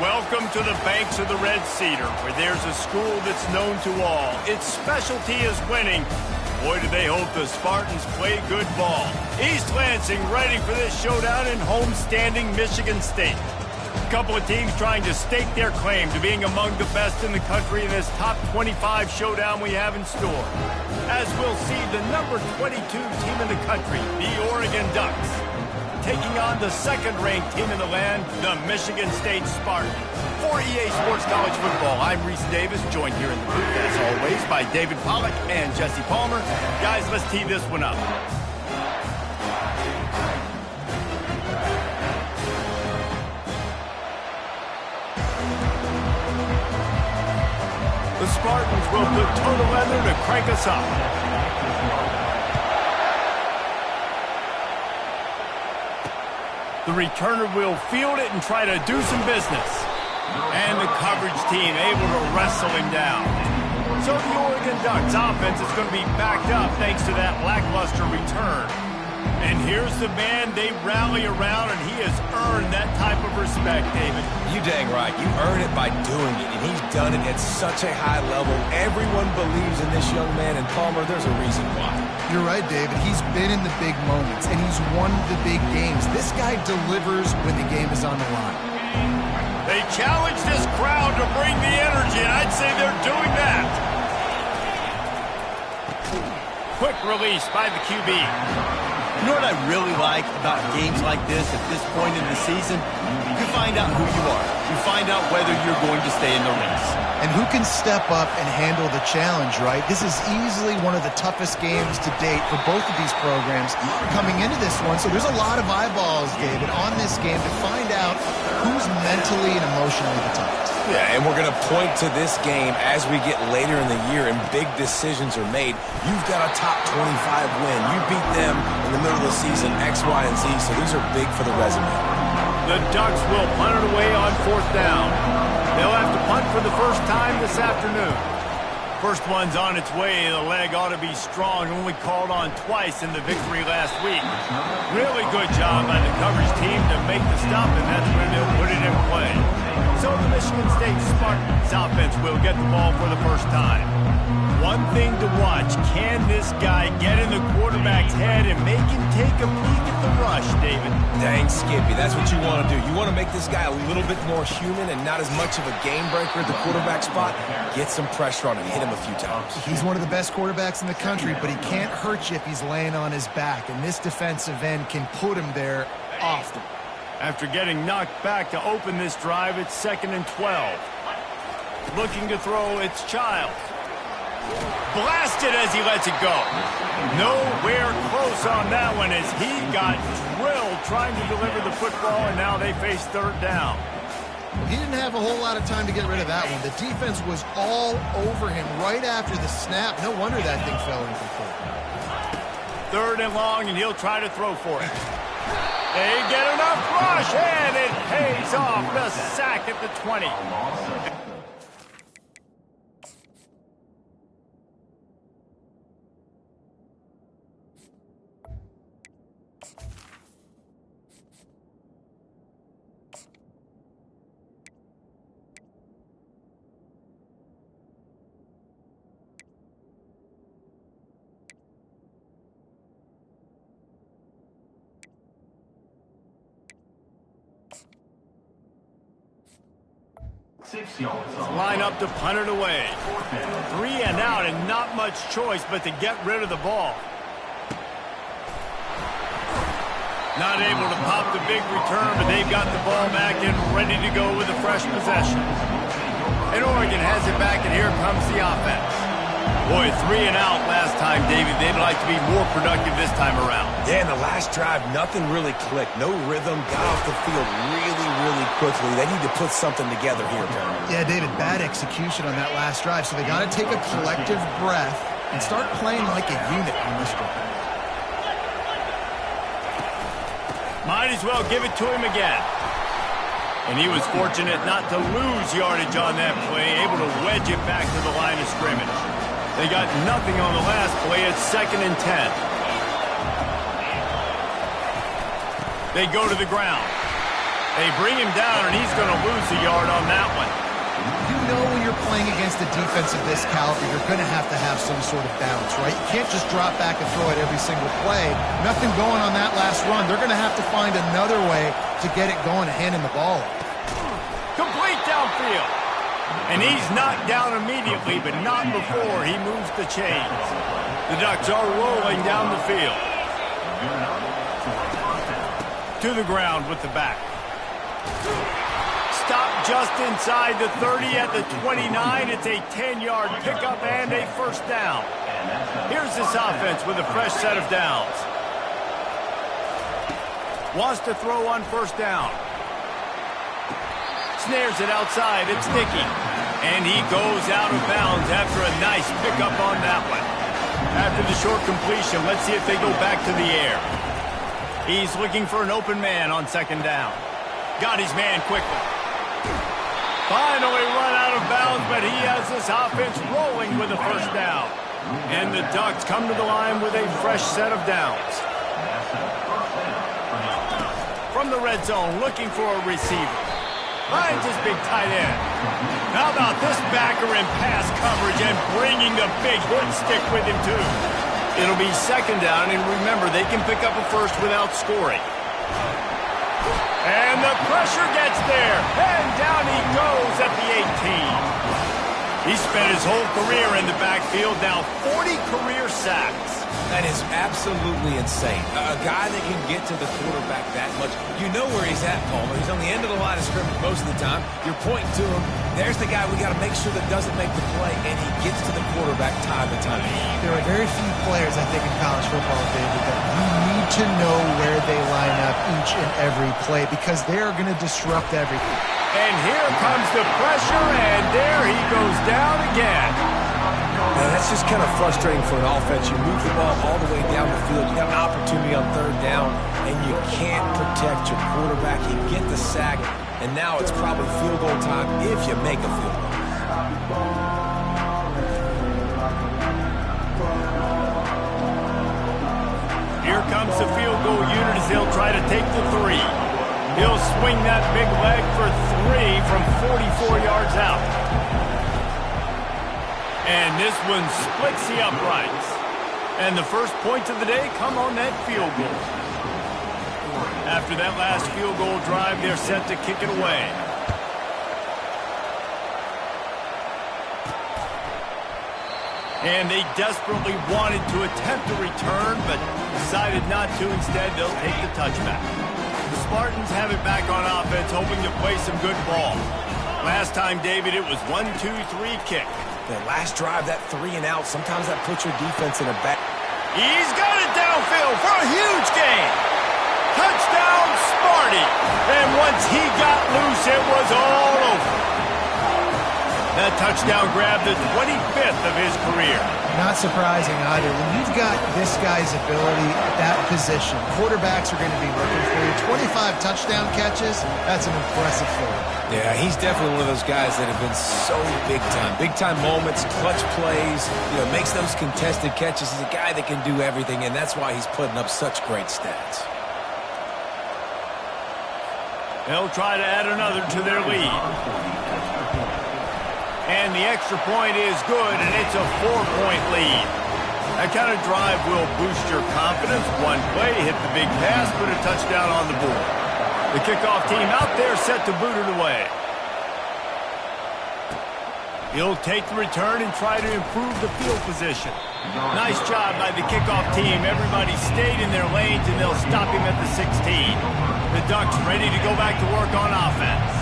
Welcome to the banks of the Red Cedar, where there's a school that's known to all. Its specialty is winning. Boy, do they hope the Spartans play good ball. East Lansing ready for this showdown in homestanding Michigan State. A couple of teams trying to stake their claim to being among the best in the country in this top 25 showdown we have in store. As we'll see, the number 22 team in the country, the Oregon Ducks, taking on the second-ranked team in the land, the Michigan State Spartans. For EA Sports College Football, I'm Reese Davis, joined here in the booth, as always, by David Pollack and Jesse Palmer. Guys, let's tee this one up. The Spartans will put total leather to crank us up. The returner will field it and try to do some business. And the coverage team able to wrestle him down. So the Oregon Ducks offense is going to be backed up thanks to that lackluster return. And here's the man they rally around, and he has earned that type of respect, David. You dang right. You earn it by doing it, and he's done it at such a high level. Everyone believes in this young man, and Palmer, there's a reason why. You're right, David. He's been in the big moments, and he's won the big games. This guy delivers when the game is on the line. They challenge this crowd to bring the energy, and I'd say they're doing that. Quick release by the QB. You know what I really like about games like this at this point in the season? You find out who you are. You find out whether you're going to stay in the race. And who can step up and handle the challenge, right? This is easily one of the toughest games to date for both of these programs coming into this one. So there's a lot of eyeballs, David, on this game to find out who's mentally and emotionally the toughest. Yeah, and we're going to point to this game as we get later in the year and big decisions are made. You've got a top 25 win. You beat them in the middle of the season, X, Y, and Z, so these are big for the resume. The Ducks will punt it away on 4th down. They'll have to punt for the first time this afternoon. First one's on its way. The leg ought to be strong. Only called on twice in the victory last week. Really good job by the coverage team to make the stop, and that's when they'll put it in play. So the Michigan State Spartans offense will get the ball for the first time. One thing to watch, can this guy get in the quarterback's head and make him take a peek at the rush, David? Dang, Skippy, that's what you want to do. You want to make this guy a little bit more human and not as much of a game breaker at the quarterback spot. Get some pressure on him, hit him a few times. He's one of the best quarterbacks in the country, but he can't hurt you if he's laying on his back, and this defensive end can put him there often. After getting knocked back to open this drive, it's 2nd and 12. Looking to throw, it's Childs. Blasted as he lets it go. Nowhere close on that one as he got drilled trying to deliver the football, and now they face 3rd down. He didn't have a whole lot of time to get rid of that one. The defense was all over him right after the snap. No wonder that thing fell incomplete. 3rd and long, and he'll try to throw for it. They get enough rush, and it pays off. The sack at the 20. Line up to punt it away. 3 and out, and not much choice but to get rid of the ball. Not able to pop the big return, but they've got the ball back and ready to go with a fresh possession. And Oregon has it back, and here comes the offense. Boy, 3 and out last time, David. They'd like to be more productive this time around. Yeah, in the last drive, nothing really clicked. No rhythm, got off the field really quickly. They need to put something together here, apparently. Yeah, David, bad execution on that last drive, so they got to take a collective breath and start playing like a unit on this one. Might as well give it to him again. And he was fortunate not to lose yardage on that play, able to wedge it back to the line of scrimmage. They got nothing on the last play. It's 2nd and 10. They go to the ground. They bring him down, and he's going to lose a yard on that one. You know when you're playing against a defense of this caliber, you're going to have some sort of balance, right? You can't just drop back and throw it every single play. Nothing going on that last run. They're going to have to find another way to get it going and handing the ball off. Complete downfield. And he's knocked down immediately, but not before he moves the chains. The Ducks are rolling down the field. To the ground with the back. Stop just inside the 30 at the 29. It's a 10-yard pickup and a first down. Here's this offense with a fresh set of downs. Wants to throw on first down. Snares it outside. It's Dickey. And he goes out of bounds after a nice pickup on that one. After the short completion, let's see if they go back to the air. He's looking for an open man on second down. Got his man quickly. Finally run out of bounds, but he has this offense rolling with a first down. And the Ducks come to the line with a fresh set of downs. From the red zone, looking for a receiver. Finds his big tight end. How about this backer in pass coverage and bringing the big hit stick with him, too? It'll be second down, and remember, they can pick up a first without scoring. And the pressure gets there, and down he goes at the 18. He spent his whole career in the backfield, now 40 career sacks. That is absolutely insane. A guy that can get to the quarterback that much. You know where he's at, Palmer. He's on the end of the line of scrimmage most of the time. You're pointing to him. There's the guy we got to make sure that doesn't make the play, and he gets to the quarterback time and time again. There are very few players, I think, in college football, David, that you need to know where they line up each and every play because they're going to disrupt everything. And here comes the pressure, and there he goes down again. Man, that's just kind of frustrating for an offense. You move the ball all the way down the field. You got an opportunity on third down, and you can't protect your quarterback. You get the sack, and now it's probably field goal time if you make a field goal. Here comes the field goal unit as they'll try to take the 3. He'll swing that big leg for 3 from 44 yards out. And this one splits the uprights. And the first points of the day come on that field goal. After that last field goal drive, they're set to kick it away. And they desperately wanted to attempt a return, but decided not to. Instead, they'll take the touchback. The Spartans have it back on offense, hoping to play some good ball. Last time, David, it was 1-2-3 kick. The last drive, that 3 and out, sometimes that puts your defense in a back. He's got it downfield for a huge gain. Touchdown, Sparty. And once he got loose, it was all over. That touchdown grabbed the 25th of his career. Not surprising either. When you've got this guy's ability at that position, quarterbacks are going to be looking for you. 25 touchdown catches, that's an impressive feat. Yeah, he's definitely one of those guys that have been so big time. Big time moments, clutch plays, makes those contested catches. He's a guy that can do everything, and that's why he's putting up such great stats. They'll try to add another to their lead. And the extra point is good, and it's a 4-point lead. That kind of drive will boost your confidence. One play, hit the big pass, put a touchdown on the board. The kickoff team out there set to boot it away. He'll take the return and try to improve the field position. Nice job by the kickoff team. Everybody stayed in their lanes, and they'll stop him at the 16. The Ducks ready to go back to work on offense.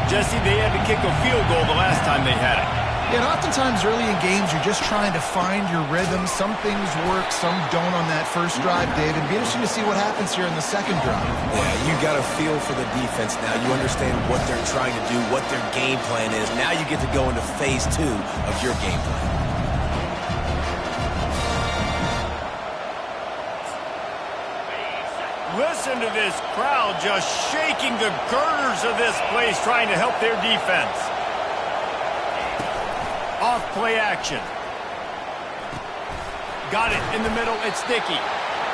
Jesse, they had to kick a field goal the last time they had it. Yeah, and oftentimes early in games, you're just trying to find your rhythm. Some things work, some don't on that first drive, David. It'd be interesting to see what happens here in the second drive. Yeah, you got a feel for the defense now. You understand what they're trying to do, what their game plan is. Now you get to go into phase 2 of your game plan. Listen to this crowd just shaking the girders of this place, trying to help their defense. Off play action. Got it in the middle. It's Dickey.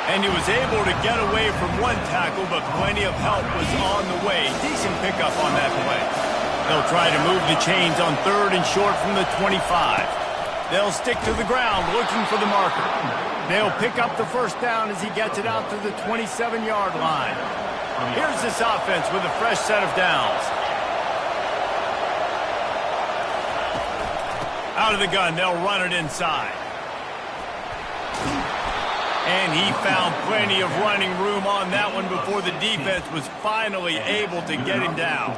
And he was able to get away from one tackle, but plenty of help was on the way. Decent pickup on that play. They'll try to move the chains on 3rd and short from the 25. They'll stick to the ground looking for the marker. They'll pick up the first down as he gets it out to the 27-yard line. Here's this offense with a fresh set of downs. Out of the gun, they'll run it inside. And he found plenty of running room on that one before the defense was finally able to get him down.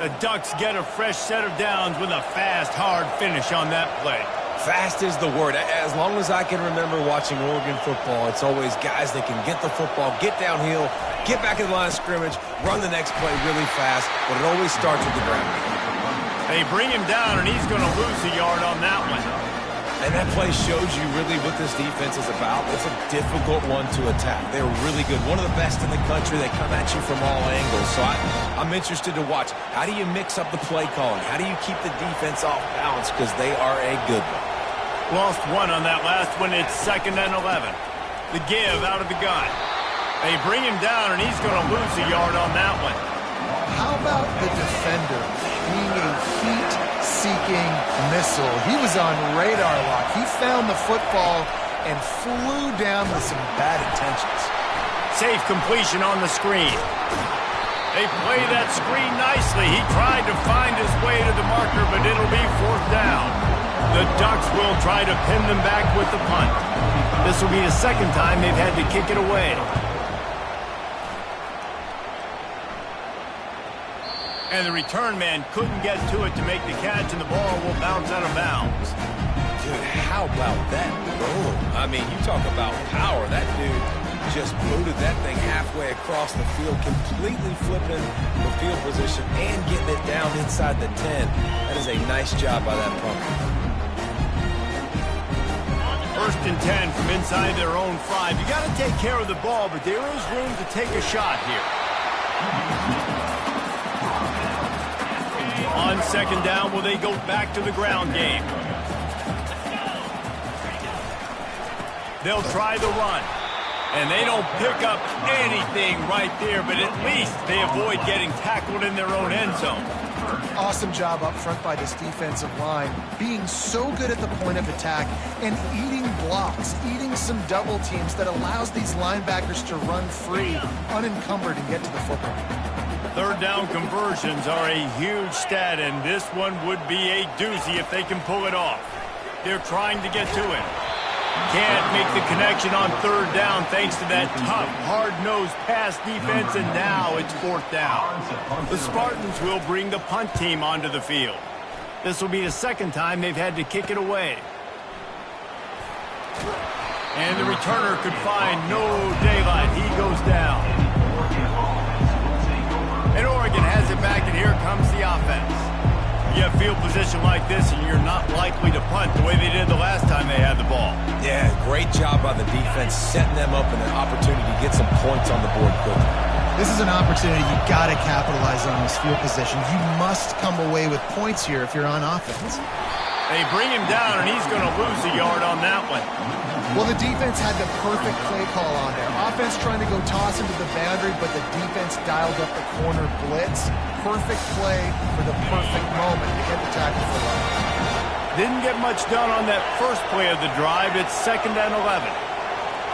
The Ducks get a fresh set of downs with a fast, hard finish on that play. Fast is the word. As long as I can remember watching Oregon football, it's always guys that can get the football, get downhill, get back in the line of scrimmage, run the next play really fast, but it always starts with the ground. They bring him down, and he's going to lose a yard on that one. And that play shows you really what this defense is about. It's a difficult one to attack. They're really good. One of the best in the country. They come at you from all angles. So I'm interested to watch. How do you mix up the play calling? How do you keep the defense off balance? Because they are a good one. Lost one on that last one. It's 2nd and 11. The give out of the gun. They bring him down, and he's going to lose a yard on that one. How about the defender being a heat-seeking missile? He was on radar lock. He found the football and flew down with some bad intentions. Safe completion on the screen. They play that screen nicely. He tried to find his way to the marker, but it'll be 4th down. The Ducks will try to pin them back with the punt. This will be the 2nd time they've had to kick it away. And the return man couldn't get to it to make the catch, and the ball will bounce out of bounds. Dude, how about that roll? I mean, you talk about power. That dude just booted that thing halfway across the field, completely flipping the field position and getting it down inside the 10. That is a nice job by that punter. 1st and 10 from inside their own 5. You got to take care of the ball, but there is room to take a shot here. On 2nd down, will they go back to the ground game? They'll try the run. And they don't pick up anything right there, but at least they avoid getting tackled in their own end zone. Awesome job up front by this defensive line, being so good at the point of attack and eating blocks, eating some double teams that allows these linebackers to run free, unencumbered, and get to the football. 3rd down conversions are a huge stat, and this one would be a doozy if they can pull it off. They're trying to get to it. Can't make the connection on 3rd down thanks to that tough, hard-nosed pass defense, and now it's 4th down. The Spartans will bring the punt team onto the field. This will be the 2nd time they've had to kick it away. And the returner could find no daylight. He goes down. And Oregon has it back, and here comes the offense. You have field position like this, and you're not likely to punt the way they did the last time they had the ball. Yeah, great job by the defense, setting them up in an opportunity to get some points on the board quickly. This is an opportunity you got to capitalize on this field position. You must come away with points here if you're on offense. They bring him down, and he's going to lose a yard on that one. Well, the defense had the perfect play call on there. Offense trying to go toss into the boundary, but the defense dialed up the corner blitz. Perfect play for the perfect moment to get the tackle for loss. Didn't get much done on that first play of the drive. It's 2nd and 11.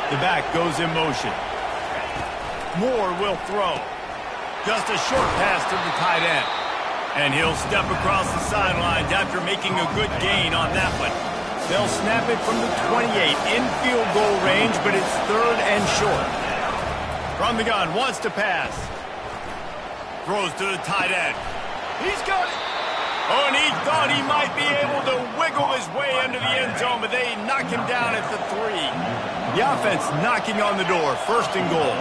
The back goes in motion. Moore will throw. Just a short pass to the tight end. And he'll step across the sidelines after making a good gain on that one. They'll snap it from the 28 in field goal range, but it's 3rd and short. From the gun, wants to pass. Throws to the tight end. He's got it. Oh, and he thought he might be able to wiggle his way into the end zone, but they knock him down at the 3. The offense knocking on the door, 1st and goal.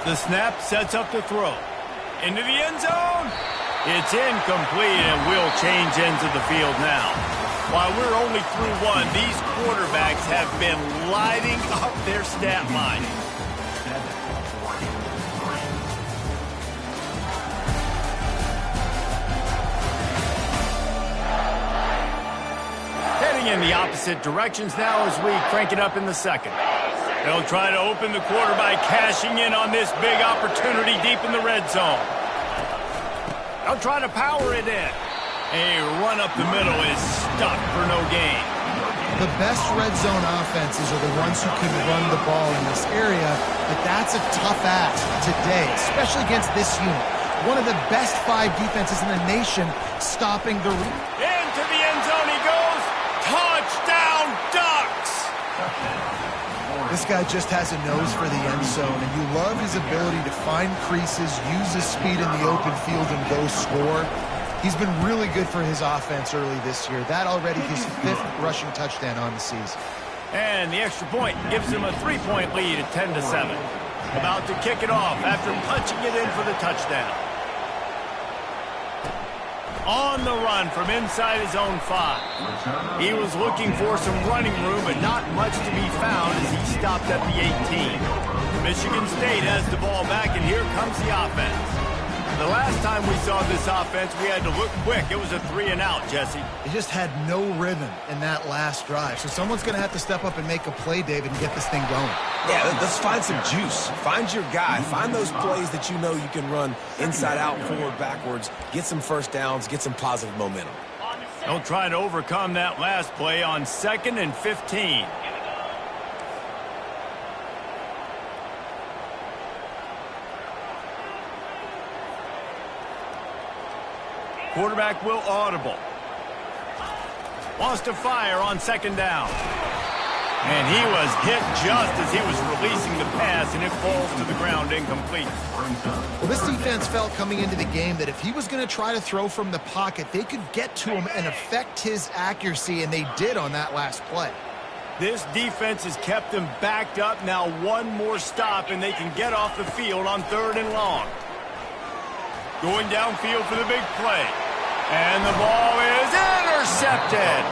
The snap sets up the throw. Into the end zone. It's incomplete, and we'll change ends of the field now. While we're only through one, these quarterbacks have been lighting up their stat line. Heading in the opposite directions now as we crank it up in the second. They'll try to open the quarter by cashing in on this big opportunity deep in the red zone. They'll try to power it in. A run up the middle is stuck for no gain. The best red zone offenses are the ones who can run the ball in this area, but that's a tough ask today, especially against this unit. One of the best 5 defenses in the nation stopping the... Into the end zone he goes. Touchdown, Ducks! This guy just has a nose for the end zone, and you love his ability to find creases, use his speed in the open field, and go score. He's been really good for his offense early this year. That already his 5th rushing touchdown on the season. And the extra point gives him a 3-point lead at 10-7. About to kick it off after punching it in for the touchdown. On the run from inside his own 5. He was looking for some running room, but not much to be found as he stopped at the 18. Michigan State has the ball back, and here comes the offense. The last time we saw this offense, we had to look quick. It was a 3-and-out, Jesse. He just had no rhythm in that last drive. So someone's going to have to step up and make a play, David, and get this thing going. Yeah, let's find some juice. Find your guy. Find those plays that you know you can run inside out, forward, backwards. Get some first downs. Get some positive momentum. They'll try to overcome that last play on 2nd and 15. Quarterback will audible. Wants to fire on 2nd down. And he was hit just as he was releasing the pass, and it falls to the ground incomplete. Well, this defense felt coming into the game that if he was going to try to throw from the pocket, they could get to him and affect his accuracy, and they did on that last play. This defense has kept them backed up. Now one more stop, and they can get off the field on 3rd and long. Going downfield for the big play. And the ball is intercepted.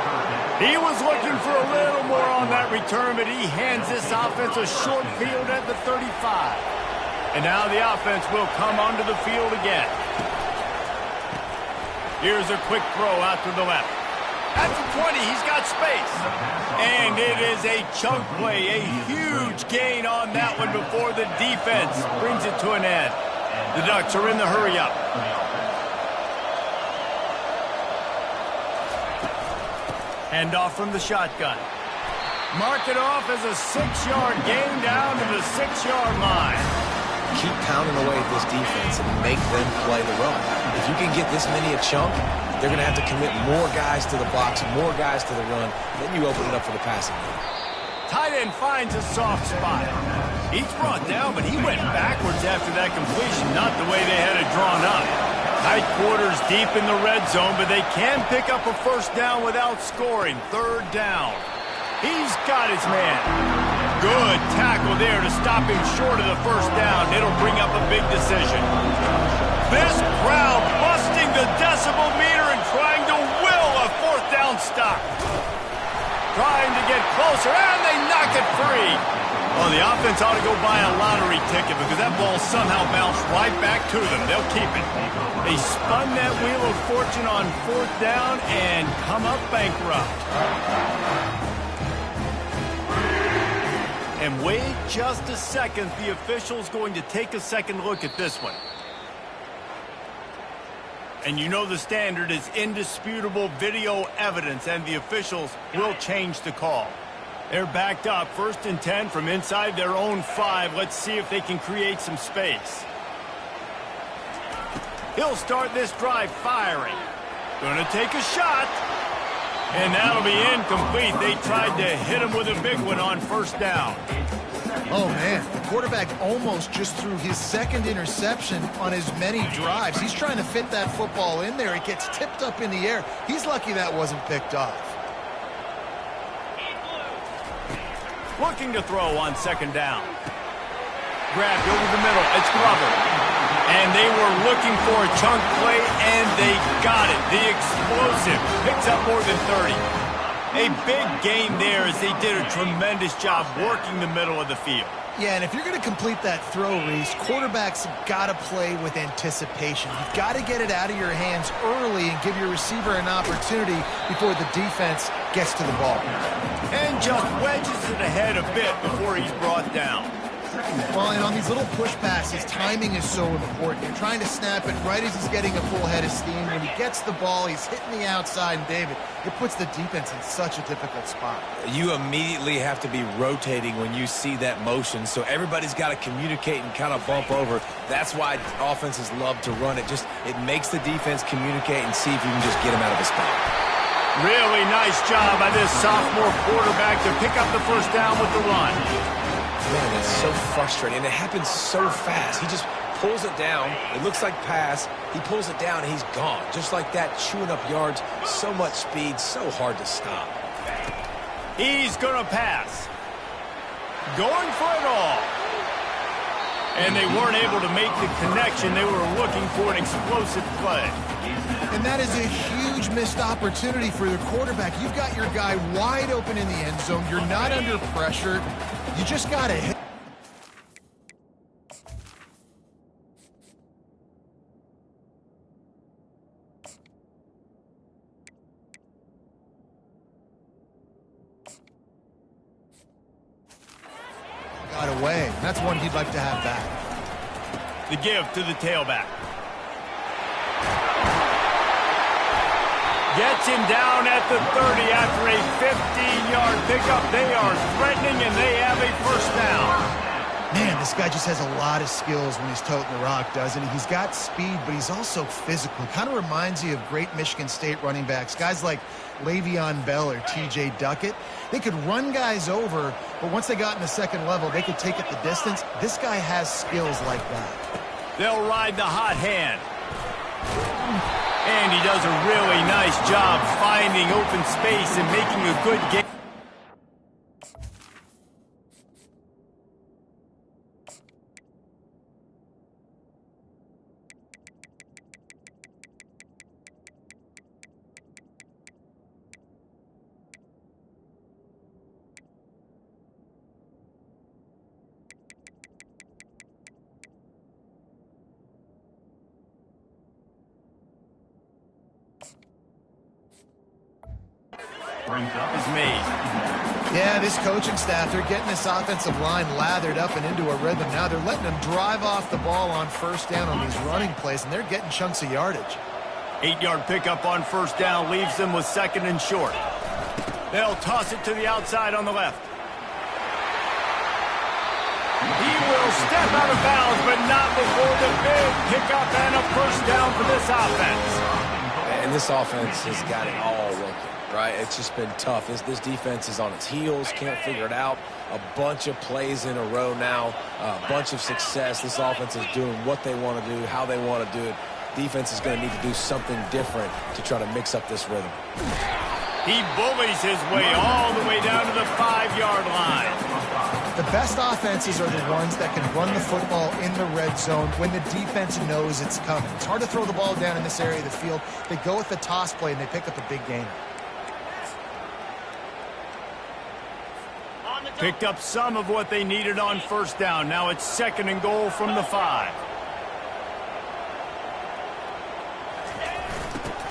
He was looking for a little more on that return, but he hands this offense a short field at the 35. And now the offense will come onto the field again. Here's a quick throw out to the left. At the 20, he's got space. And it is a chunk play, a huge gain on that one before the defense brings it to an end. The Ducks are in the hurry-up. Handoff from the shotgun. Mark it off as a 6-yard gain down to the 6-yard line. Keep pounding away at this defense and make them play the run. If you can get this many a chunk, they're going to have to commit more guys to the box, more guys to the run. Then you open it up for the passing game. Tight end finds a soft spot. He's brought down, but he went backwards after that completion, not the way they had it drawn up. Tight quarters deep in the red zone, but they can pick up a first down without scoring. 3rd down. He's got his man. Good tackle there to stop him short of the first down. It'll bring up a big decision. This crowd busting the decibel meter and trying to will a 4th down stop. Trying to get closer, and they knock it free. Well, the offense ought to go buy a lottery ticket because that ball somehow bounced right back to them. They'll keep it. They spun that wheel of fortune on 4th down and come up bankrupt. And wait just a second. The official's going to take a second look at this one. And you know the standard is indisputable video evidence, and the officials will change the call. They're backed up, 1st and 10 from inside their own 5. Let's see if they can create some space. He'll start this drive firing. Gonna take a shot. And that'll be incomplete. They tried to hit him with a big one on 1st down. Oh, man, the quarterback almost just threw his 2nd interception on as many drives. He's trying to fit that football in there. It gets tipped up in the air. He's lucky that wasn't picked off. Looking to throw on 2nd down. Grabbed over the middle. It's Glover. And they were looking for a chunk play, and they got it. The explosive picks up more than 30. A big gain there as they did a tremendous job working the middle of the field. Yeah, and if you're going to complete that throw, Reese, quarterbacks have got to play with anticipation. You've got to get it out of your hands early and give your receiver an opportunity before the defense gets to the ball. And just wedges it ahead a bit before he's brought down. Well, and on these little push passes, timing is so important. You're trying to snap it right as he's getting a full head of steam. When he gets the ball, he's hitting the outside, and David, it puts the defense in such a difficult spot. You immediately have to be rotating when you see that motion, so everybody's got to communicate and kind of bump over. That's why offenses love to run it. It makes the defense communicate and see if you can just get him out of a spot. Really nice job by this sophomore quarterback to pick up the first down with the run. Man, it's so frustrating, and it happens so fast. He just pulls it down. It looks like pass. He pulls it down, and he's gone. Just like that, chewing up yards. So much speed, so hard to stop. He's going to pass. Going for it all. And they weren't able to make the connection. They were looking for an explosive play. And that is a huge missed opportunity for the quarterback. You've got your guy wide open in the end zone. You're not under pressure. You just got to hit. Got away. That's one he'd like to have back. The give to the tailback. Gets him down at the 30 after a 15-yard pickup. They are threatening, and they have a first down. Man, this guy just has a lot of skills when he's toting the rock, doesn't he? He's got speed, but he's also physical. Kind of reminds you of great Michigan State running backs. Guys like Le'Veon Bell or T.J. Duckett. They could run guys over, but once they got in the second level, they could take it the distance. This guy has skills like that. They'll ride the hot hand. And he does a really nice job finding open space and making a good game. Is made. Yeah, this coaching staff, they're getting this offensive line lathered up and into a rhythm now. They're letting them drive off the ball on first down on these running plays, and they're getting chunks of yardage. 8-yard pickup on first down leaves them with second and short. They'll toss it to the outside on the left. He will step out of bounds, but not before the big pickup and a first down for this offense. And this offense has got it all working. Right, it's just been tough. This defense is on its heels, can't figure it out. A bunch of plays in a row now, a bunch of success. This offense is doing what they want to do, how they want to do it. Defense is going to need to do something different to try to mix up this rhythm. He bullies his way all the way down to the 5-yard line. The best offenses are the ones that can run the football in the red zone when the defense knows it's coming. It's hard to throw the ball down in this area of the field. They go with the toss play, and they pick up a big gainer. Picked up some of what they needed on first down. Now it's second and goal from the 5.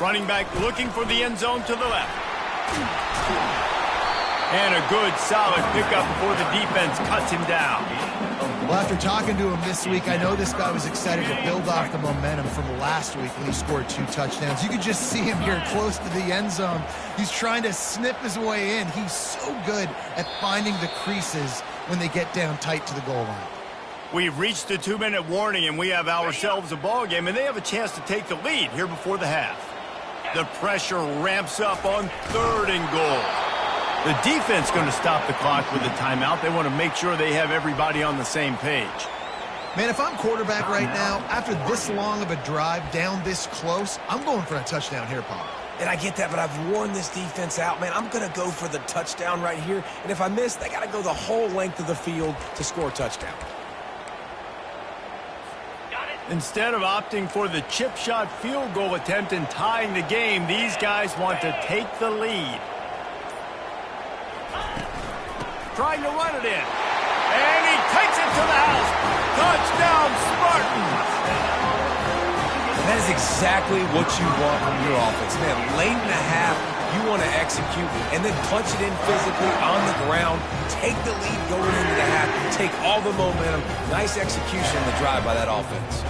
Running back looking for the end zone to the left. And a good, solid pickup before the defense cuts him down. Well, after talking to him this week, I know this guy was excited to build off the momentum from last week when he scored 2 touchdowns. You could just see him here close to the end zone. He's trying to snip his way in. He's so good at finding the creases when they get down tight to the goal line. We've reached the 2-minute warning, and we have ourselves a ball game, and they have a chance to take the lead here before the half. The pressure ramps up on 3rd and goal. The defense going to stop the clock with a timeout. They want to make sure they have everybody on the same page. Man, if I'm quarterback right now, after this long of a drive down this close, I'm going for a touchdown here, Paul. And I get that, but I've worn this defense out, man. I'm going to go for the touchdown right here. And if I miss, they got to go the whole length of the field to score a touchdown. Instead of opting for the chip shot field goal attempt and tying the game, these guys want to take the lead. Trying to run it in. And he takes it to the house. Touchdown, Spartans. That is exactly what you want from your offense. Man, late in the half, you want to execute and then punch it in physically on the ground. Take the lead going into the half. Take all the momentum. Nice execution on the drive by that offense.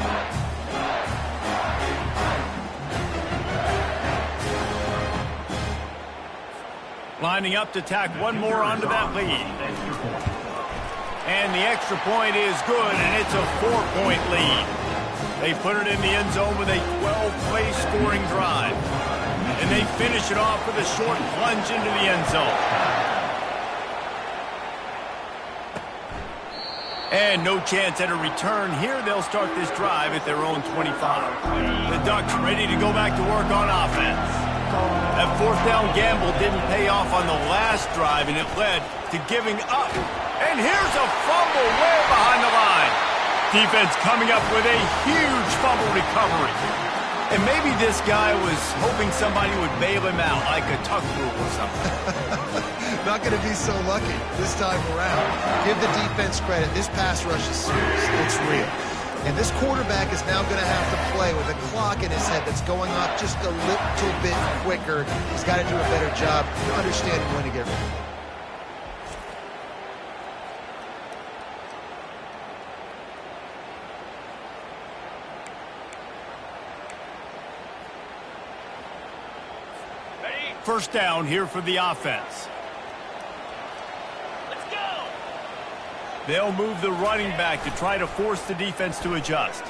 Lining up to tack one more onto that lead. And the extra point is good, and it's a 4-point lead. They put it in the end zone with a 12-play scoring drive. And they finish it off with a short plunge into the end zone. And no chance at a return here. They'll start this drive at their own 25. The Ducks ready to go back to work on offense. That fourth down gamble didn't pay off on the last drive, and it led to giving up. And here's a fumble way behind the line. Defense coming up with a huge fumble recovery. And maybe this guy was hoping somebody would bail him out, like a tuck rule or something. Not going to be so lucky this time around. Give the defense credit. This pass rush is serious. It's real. And this quarterback is now going to have to play with a clock in his head that's going off just a little bit quicker. He's got to do a better job understanding when to get ready. First down here for the offense. They'll move the running back to try to force the defense to adjust.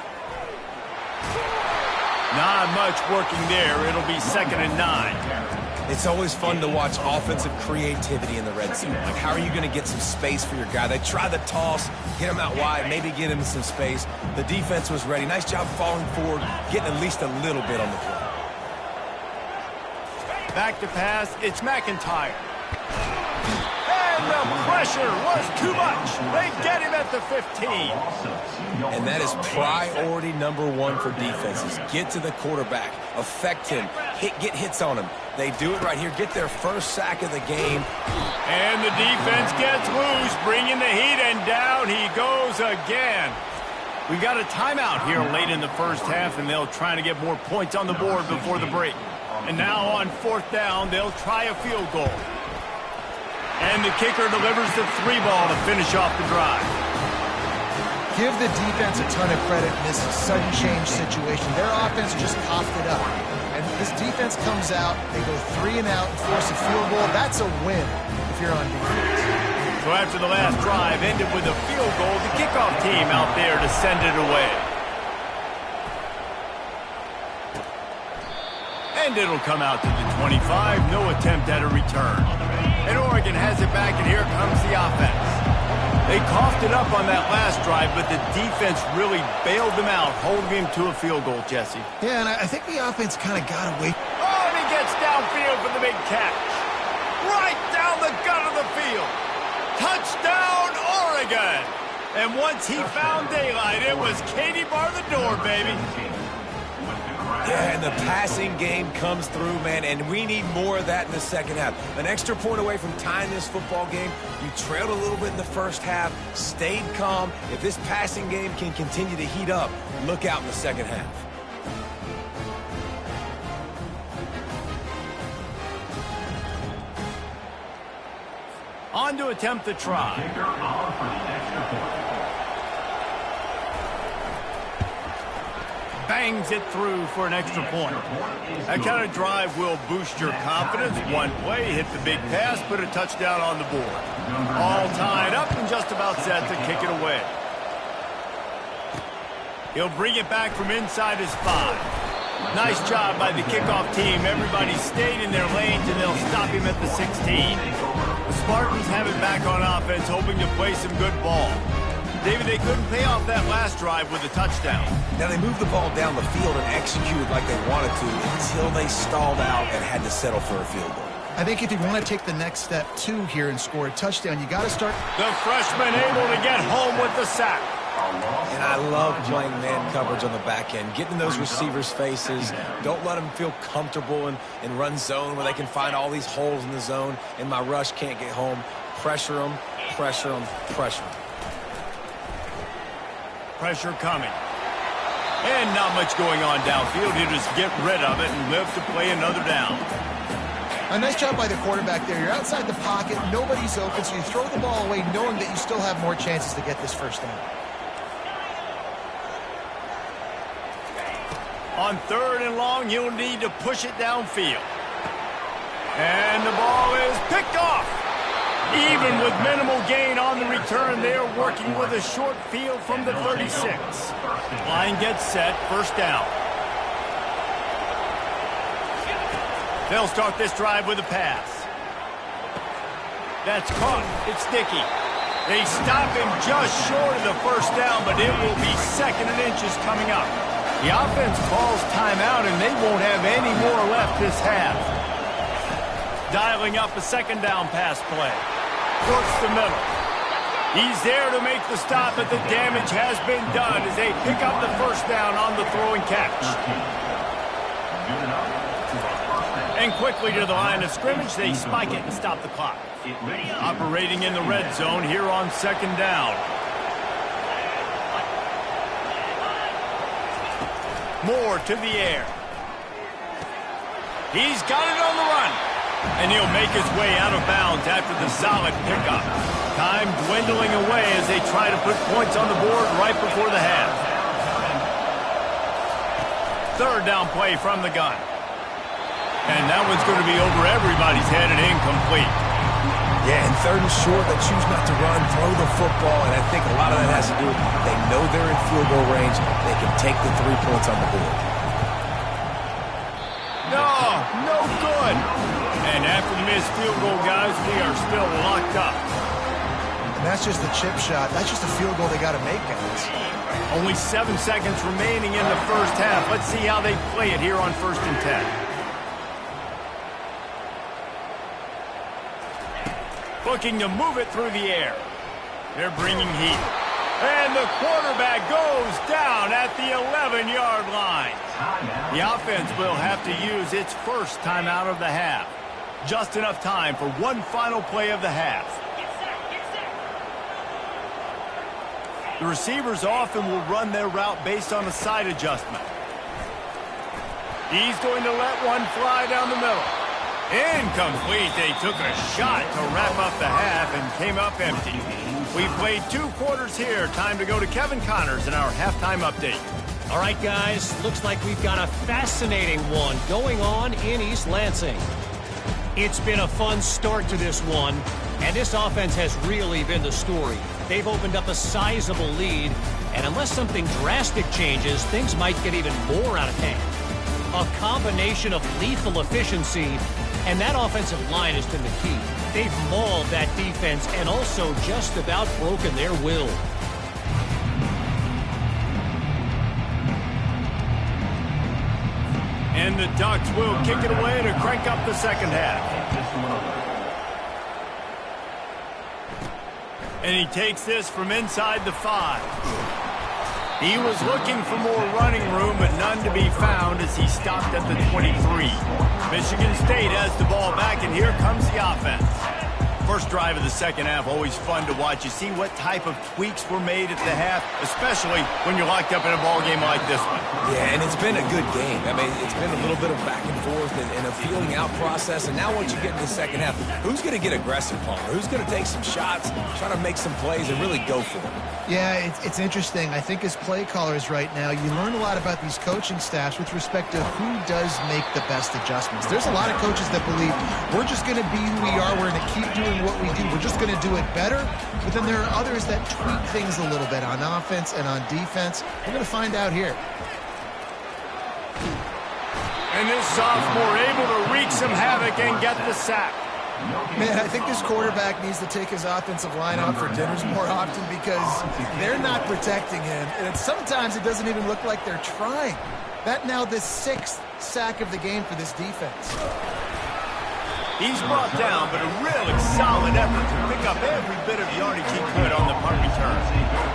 Not much working there. It'll be 2nd and 9. It's always fun to watch offensive creativity in the red zone. Like, how are you going to get some space for your guy? They try the toss, get him out wide, maybe get him some space. The defense was ready. Nice job falling forward, getting at least a little bit on the play. Back to pass. It's McIntyre. And the pressure was too much. They get him at the 15. And that is priority number 1 for defenses. Get to the quarterback. Affect him. Get hits on him. They do it right here. Get their first sack of the game. And the defense gets loose, bringing the heat, and down he goes again. We got a timeout here late in the first half, and they'll try to get more points on the board before the break. And now on 4th down, they'll try a field goal. And the kicker delivers the 3-ball to finish off the drive. Give the defense a ton of credit in this sudden change situation. Their offense just coughed it up. And this defense comes out, they go 3 and out and force a field goal. That's a win if you're on defense. So after the last drive ended with a field goal, the kickoff team out there to send it away. And it'll come out to the 25. No attempt at a return. And Oregon has it back, and here comes the offense. They coughed it up on that last drive, but the defense really bailed them out, holding him to a field goal, Jesse. Yeah, and I think the offense kind of got away. Oh, and he gets downfield for the big catch. Right down the gut of the field. Touchdown, Oregon. And once he found daylight, it was Katie bar the door, baby. Yeah, and the passing game comes through, man, and we need more of that in the second half. An extra point away from tying this football game. You trailed a little bit in the first half, stayed calm. If this passing game can continue to heat up, look out in the second half. On to attempt the try. Bangs it through for an extra point. That kind of drive will boost your confidence. One play, hit the big pass, put a touchdown on the board. All tied up and just about set to kick it away. He'll bring it back from inside his 5. Nice job by the kickoff team. Everybody stayed in their lanes, and they'll stop him at the 16. The Spartans have it back on offense, hoping to play some good ball. David, they couldn't pay off that last drive with a touchdown. Now, they moved the ball down the field and executed like they wanted to until they stalled out and had to settle for a field goal. I think if you want to take the next step, too, here and score a touchdown, you got to start. The freshman able to get home with the sack. And I love playing man coverage on the back end, getting in those receivers' faces. Don't let them feel comfortable in run zone where they can find all these holes in the zone, and my rush can't get home. Pressure them, pressure them, pressure them. Pressure coming. And not much going on downfield. He'll just get rid of it and live to play another down. A nice job by the quarterback there. You're outside the pocket. Nobody's open, so you throw the ball away knowing that you still have more chances to get this first down. On 3rd and long, you'll need to push it downfield. And the ball is picked off. Even with minimal gain on the return, they're working with a short field from the 36. Line gets set, first down. They'll start this drive with a pass. That's caught. It's Dickey. They stop him just short of the first down, but it will be 2nd and inches coming up. The offense calls timeout, and they won't have any more left this half. Dialing up a 2nd down pass play. Towards the middle. He's there to make the stop, but the damage has been done as they pick up the first down on the throw and catch. And quickly to the line of scrimmage, they spike it and stop the clock. Operating in the red zone here on 2nd down. Moore to the air. He's got it on the run. And he'll make his way out of bounds after the solid pickup. Time dwindling away as they try to put points on the board right before the half. 3rd down play from the gun. And that one's going to be over everybody's head and incomplete. Yeah, and 3rd and short, they choose not to run, throw the football, and I think a lot of that has to do with they know they're in field goal range. They can take the 3 points on the board. No good. And after the missed field goal, guys, we are still locked up. And that's just the chip shot. That's just a field goal they got to make, guys. Only 7 seconds remaining in the first half. Let's see how they play it here on 1st and 10. Looking to move it through the air. They're bringing heat. And the quarterback goes down at the 11-yard line. The offense will have to use its first timeout of the half. Just enough time for one final play of the half. The receivers often will run their route based on a side adjustment. He's going to let one fly down the middle. Incomplete. They took a shot to wrap up the half and came up empty. We played 2 quarters here. Time to go to Kevin Connors in our halftime update. All right, guys. Looks like we've got a fascinating one going on in East Lansing. It's been a fun start to this one, and this offense has really been the story. They've opened up a sizable lead, and unless something drastic changes, things might get even more out of hand. A combination of lethal efficiency, and that offensive line has been the key. They've mauled that defense and also just about broken their will. And the Ducks will kick it away to crank up the second half. And he takes this from inside the 5. He was looking for more running room, but none to be found as he stopped at the 23. Michigan State has the ball back, and here comes the offense. First drive of the second half, always fun to watch. You see what type of tweaks were made at the half, especially when you're locked up in a ball game like this one. Yeah, and it's been a good game. I mean, it's been a little bit of back and forth and a feeling out process. And now once you get in the second half, who's going to get aggressive, Palmer? Who's going to take some shots, try to make some plays, and really go for it? Yeah, it's interesting. I think as play callers right now, you learn a lot about these coaching staffs with respect to who does make the best adjustments. There's a lot of coaches that believe we're just going to be who we are. We're going to keep doing what we do. We're just going to do it better. But then there are others that tweak things a little bit on offense and on defense. We're going to find out here. And this sophomore able to wreak some havoc and get the sack. Man, I think this quarterback needs to take his offensive line out for dinners more often because they're not protecting him. And sometimes it doesn't even look like they're trying. That now the 6th sack of the game for this defense. He's brought down, but a really solid effort to pick up every bit of yardage he could on the punt return.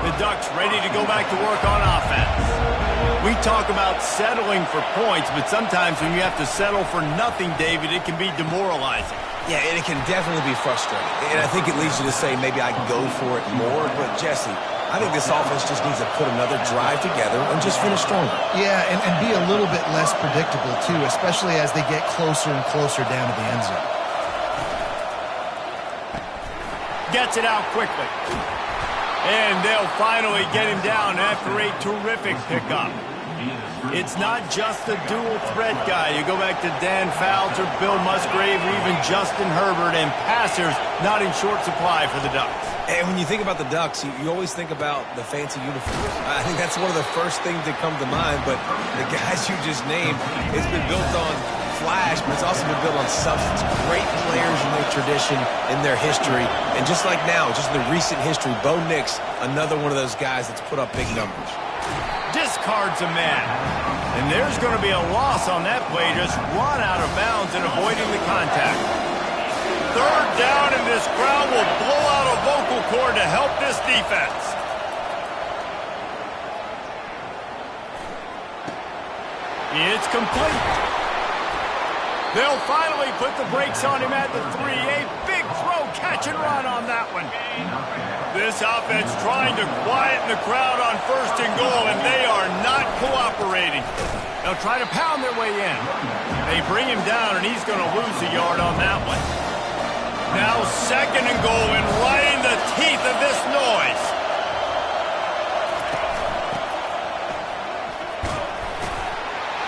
The Ducks ready to go back to work on offense. We talk about settling for points, but sometimes when you have to settle for nothing, David, it can be demoralizing. Yeah, and it can definitely be frustrating. And I think it leads you to say maybe I can go for it more. But, Jesse, I think this offense just needs to put another drive together and just finish stronger. Yeah, and be a little bit less predictable, too, especially as they get closer and closer down to the end zone. Gets it out quickly. And they'll finally get him down after a terrific pickup. It's not just the dual threat guy. You go back to Dan Fouts or Bill Musgrave or even Justin Herbert, and passers not in short supply for the Ducks. And when you think about the Ducks, you always think about the fancy uniforms. I think that's one of the first things that come to mind, but the guys you just named, it's been built on flash, but it's also been built on substance. Great players in their tradition, in their history, and just like now, just in the recent history, Bo Nix, another one of those guys that's put up big numbers. Discards a man. And there's going to be a loss on that play, just run out of bounds and avoiding the contact. Third down, and this crowd will blow out a vocal cord to help this defense. It's complete. They'll finally put the brakes on him at the 3. A big throw, catch and run on that one. This offense trying to quieten the crowd on 1st and goal, and they are not cooperating. They'll try to pound their way in. They bring him down, and he's going to lose a yard on that one. Now 2nd and goal, and right in the teeth of this noise.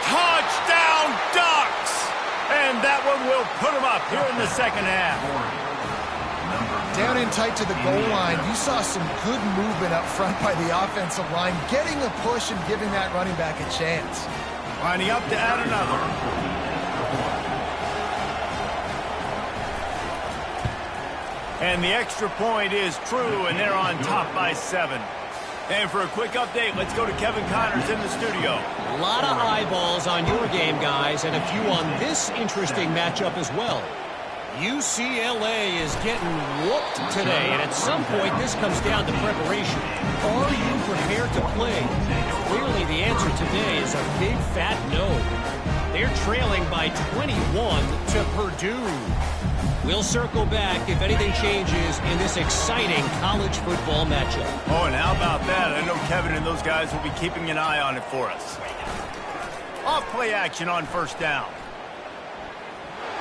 Touchdown, Ducks! And that one will put them up here in the 2nd half. Down in tight to the goal line, you saw some good movement up front by the offensive line, getting a push and giving that running back a chance. Lining up to add another. And the extra point is true, and they're on top by 7. And for a quick update, let's go to Kevin Connors in the studio. A lot of eyeballs on your game, guys, and a few on this interesting matchup as well. UCLA is getting whooped today, and at some point this comes down to preparation. Are you prepared to play? Clearly the answer today is a big fat no. They're trailing by 21 to Purdue. We'll circle back if anything changes in this exciting college football matchup. Oh, and how about that? I know Kevin and those guys will be keeping an eye on it for us. Off play action on 1st down.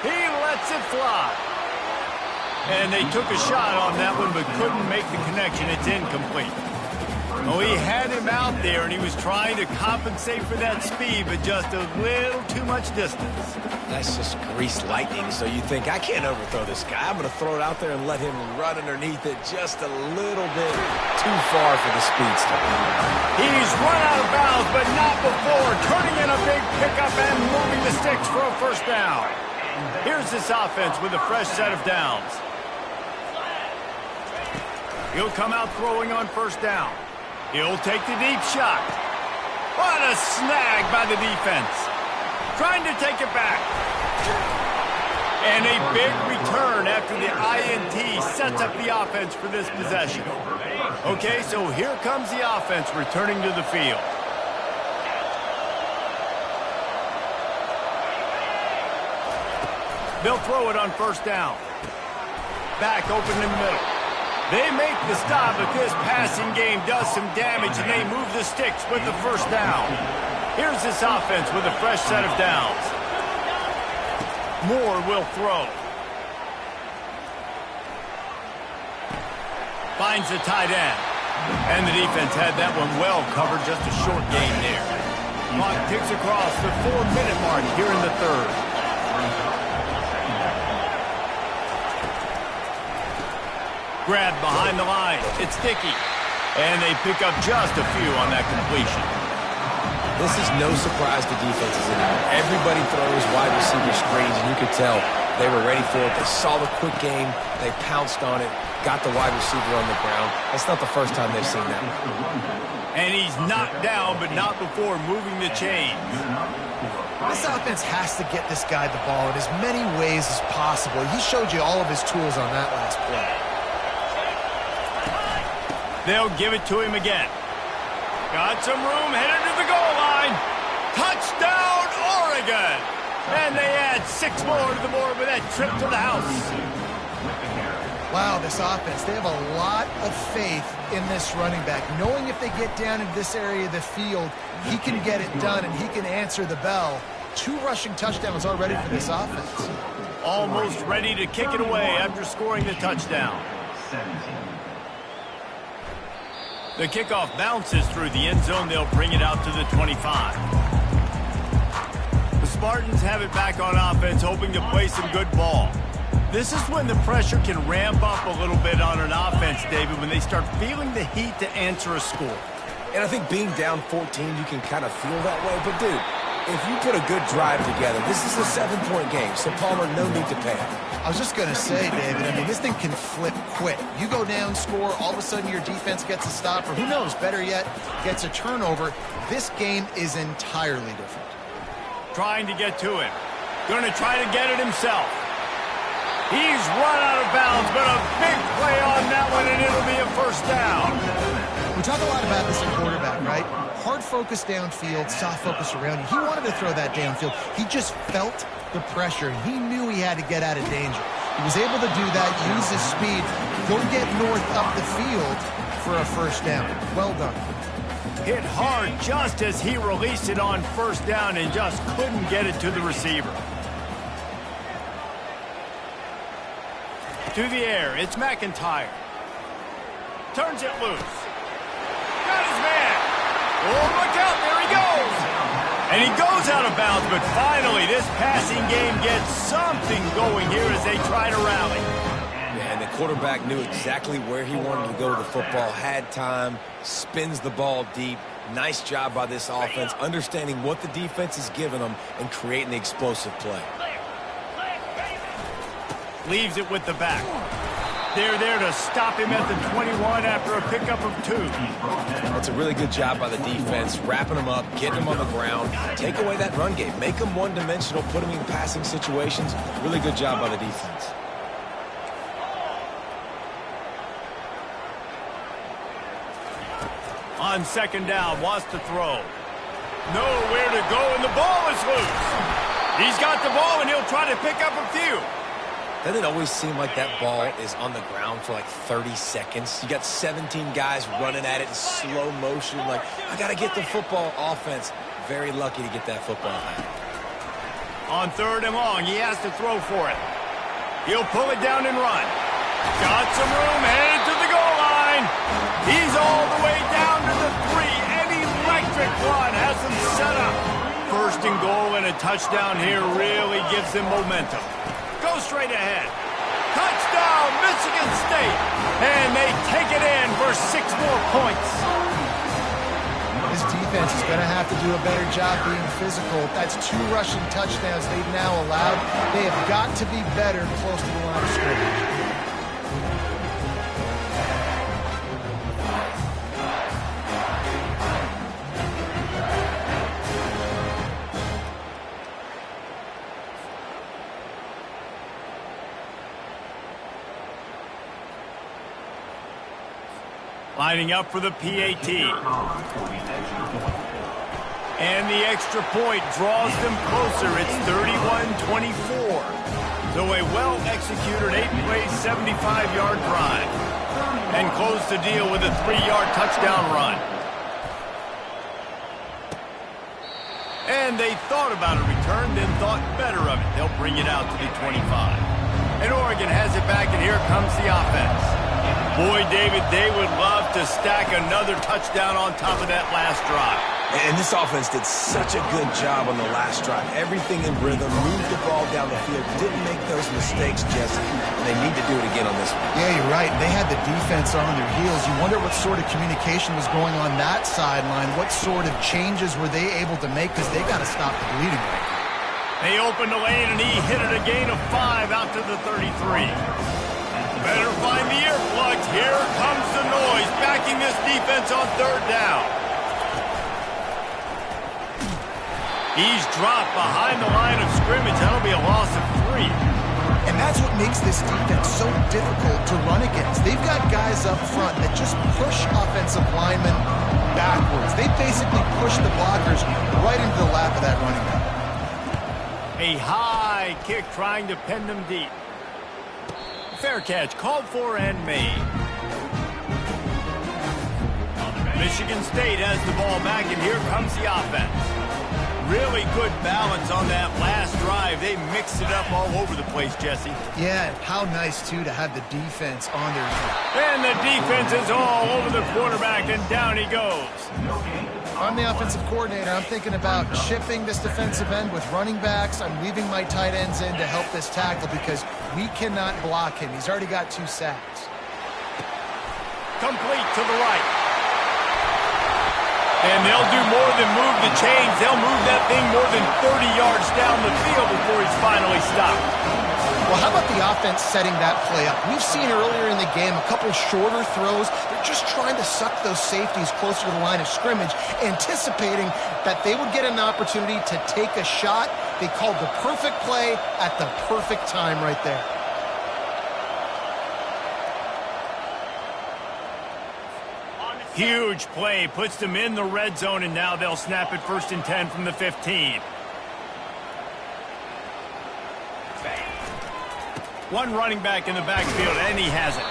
He lets it fly. And they took a shot on that one but couldn't make the connection. It's incomplete. Oh, he had him out there, and he was trying to compensate for that speed, but just a little too much distance. That's just greased lightning, so you think, I can't overthrow this guy. I'm going to throw it out there and let him run underneath it just a little bit too far for the speedster. He's run out of bounds, but not before, turning in a big pickup and moving the sticks for a 1st down. Here's this offense with a fresh set of downs. He'll come out throwing on 1st down. He'll take the deep shot. What a snag by the defense. Trying to take it back. And a big return after the INT sets up the offense for this possession. Okay, so here comes the offense returning to the field. They'll throw it on 1st down. Back open in the middle. They make the stop, but this passing game does some damage, and they move the sticks with the 1st down. Here's this offense with a fresh set of downs. Moore will throw. Finds the tight end. And the defense had that one well covered, just a short gain there. Clock ticks across the 4-minute mark here in the 3rd. Grab behind the line. It's Dickey. And they pick up just a few on that completion. This is no surprise to defenses anymore. Everybody throws wide receiver screens, and you could tell they were ready for it. They saw the quick game. They pounced on it, got the wide receiver on the ground. That's not the first time they've seen that. And he's knocked down, but not before moving the chains. This offense has to get this guy the ball in as many ways as possible. He showed you all of his tools on that last play. They'll give it to him again. Got some room, headed to the goal line. Touchdown, Oregon! And they add 6 more to the board with that trip to the house. Wow, this offense, they have a lot of faith in this running back. Knowing if they get down in this area of the field, he can get it done and he can answer the bell. 2 rushing touchdowns already for this offense. Almost ready to kick it away after scoring the touchdown. The kickoff bounces through the end zone. They'll bring it out to the 25. The Spartans have it back on offense, hoping to play some good ball. This is when the pressure can ramp up a little bit on an offense, David, when they start feeling the heat to answer a score. And I think being down 14, you can kind of feel that way. But, dude, if you put a good drive together, this is a 7-point game, so Palmer, no need to panic. I was just going to say, David, I mean, this thing can flip quick. You go down, score, all of a sudden your defense gets a stop, or who knows, better yet, gets a turnover. This game is entirely different. Trying to get to it. Going to try to get it himself. He's run out of bounds, but a big play on that one, and it'll be a first down. We talk a lot about this in quarterback, right? Hard focus downfield, soft focus around you. He wanted to throw that downfield. He just felt the pressure. He knew he had to get out of danger. He was able to do that, use his speed, go get north up the field for a first down. Well done. Hit hard just as he released it on first down and just couldn't get it to the receiver. To the air, it's McIntyre. Turns it loose. Got his man. Oh, look out, there he goes. And he goes out of bounds, but finally this passing game gets something going here as they try to rally. Yeah, and the quarterback knew exactly where he wanted to go with the football, had time, spins the ball deep. Nice job by this offense, understanding what the defense is giving them and creating the explosive play. Leaves it with the back. They're there to stop him at the 21 after a pickup of 2. That's a really good job by the defense, wrapping them up, getting them on the ground. Take away that run game. Make them one-dimensional, put them in passing situations. Really good job by the defense. On second down, wants to throw. Nowhere to go, and the ball is loose. He's got the ball, and he'll try to pick up a few. Doesn't it always seem like that ball is on the ground for like 30 seconds? You got 17 guys running at it in slow motion. Like, I got to get the football. Offense, very lucky to get that football back. On third and long, he has to throw for it. He'll pull it down and run. Got some room, headed to the goal line. He's all the way down to the 3. An electric run has him set up. First and goal and a touchdown here really gives him momentum. Go straight ahead. Touchdown, Michigan State. And they take it in for 6 more points. This defense is going to have to do a better job being physical. That's 2 rushing touchdowns they've now allowed. They have got to be better close to the line of scrimmage. Lining up for the PAT. And the extra point draws them closer. It's 31-24. So a well-executed 8-play, 75-yard drive. And close the deal with a 3-yard touchdown run. And they thought about a return, then thought better of it. They'll bring it out to the 25. And Oregon has it back, and here comes the offense. Boy, David, they would love to stack another touchdown on top of that last drive. And this offense did such a good job on the last drive. Everything in rhythm, moved the ball down the field, didn't make those mistakes, Jesse. And they need to do it again on this one. Yeah, you're right. They had the defense on their heels. You wonder what sort of communication was going on that sideline. What sort of changes were they able to make, because they got to stop the bleeding right now. They opened the lane, and he hit it a gain of 5 out to the 33. Better find the earplugs. Here comes the noise, backing this defense on third down. He's dropped behind the line of scrimmage. That'll be a loss of 3. And that's what makes this defense so difficult to run against. They've got guys up front that just push offensive linemen backwards. They basically push the blockers right into the lap of that running back. A high kick trying to pin them deep. Fair catch, called for and made. Michigan State has the ball back, and here comes the offense. Really good balance on that last drive. They mixed it up all over the place, Jesse. Yeah, how nice, too, to have the defense on their feet. And the defense is all over the quarterback, and down he goes. I'm the offensive coordinator. I'm thinking about chipping this defensive end with running backs. I'm leaving my tight ends in to help this tackle because we cannot block him. He's already got 2 sacks. Complete to the right. And they'll do more than move the chains. They'll move that thing more than 30 yards down the field before he's finally stopped. Well, how about the offense setting that play up? We've seen earlier in the game a couple shorter throws. They're just trying to suck those safeties closer to the line of scrimmage, anticipating that they would get an opportunity to take a shot. They called the perfect play at the perfect time right there. Huge play, puts them in the red zone, and now they'll snap it 1st and 10 from the 15. One running back in the backfield, and he has it.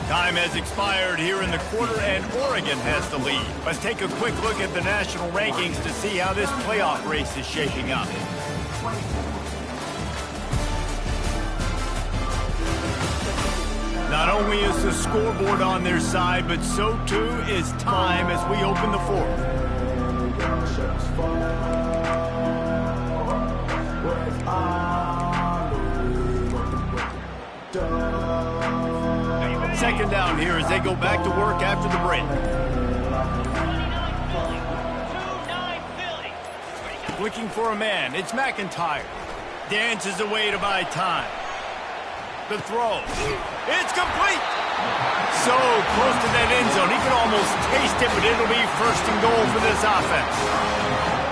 Time has expired here in the quarter, and Oregon has the lead. Let's take a quick look at the national rankings to see how this playoff race is shaping up. Not only is the scoreboard on their side, but so too is time as we open the 4th. Second down here as they go back to work after the break. Looking for a man. It's McIntyre. Dances away to buy time. The throw. It's complete. So close to that end zone. He can almost taste it, but it'll be 1st and goal for this offense.